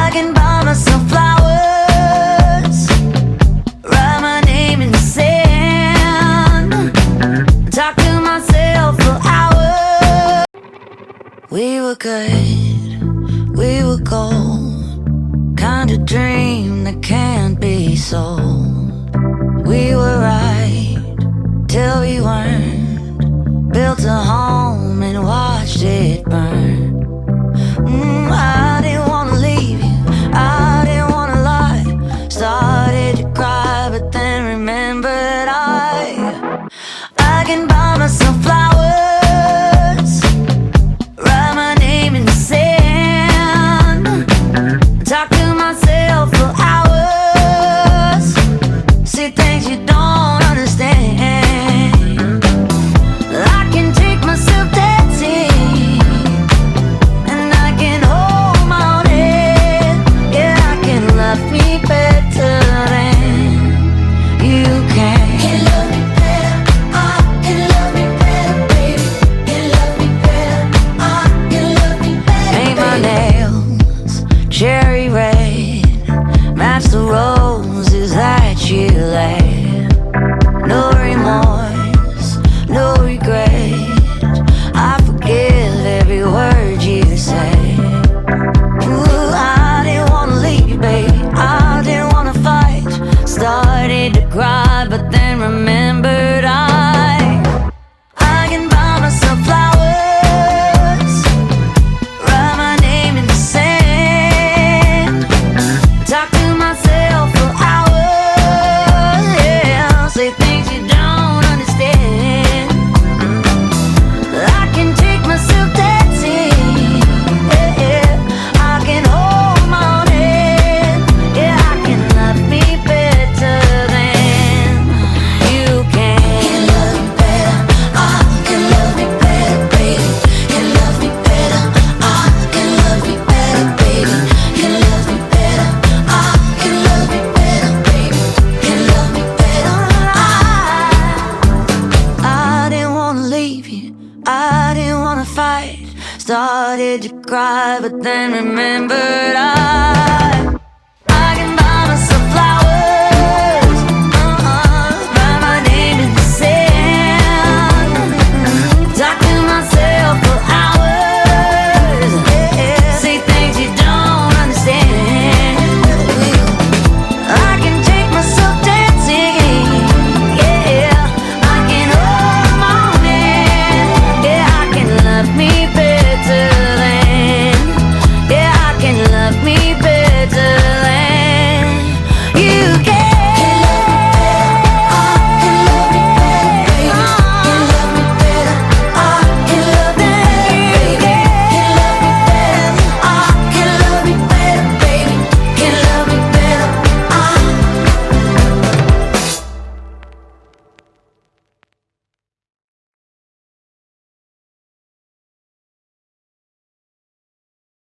I can buy myself flowers, write my name in the sand, talk to myself for hours. We were good, we were gold, kind of dream that can't be sold. We were right till we weren't, built a home and watched it burn. I didn't wanna leave you, I didn't wanna lie. Started to cry, but then remembered I can buy myself flowers, write my name in the sand, talk to myself for hours, see things you don't understand. I can take myself dancing, me better than you can. Can love me better, I can love me better, baby. Can love me better, I can love me better. Paint my nails cherry red, match the roses that you laid. No remorse, no regret, I forgive every word you say. Ooh, I didn't wanna leave you, baby, I didn't wanna fight. Started to cry, but then remembered I can buy myself flowers, write my name in the sand, talk to myself for hours, yeah, say things you don't understand. I can take myself dancing, yeah, yeah. I can hold my own hand, yeah, I can love me better than you can. Can love me better, I can love me better, baby. Can love me better, I can love me better, baby. Can love me better, I can love me better, baby. Can love me better, I didn't wanna leave you, I didn't wanna fight. Started to cry, but then remembered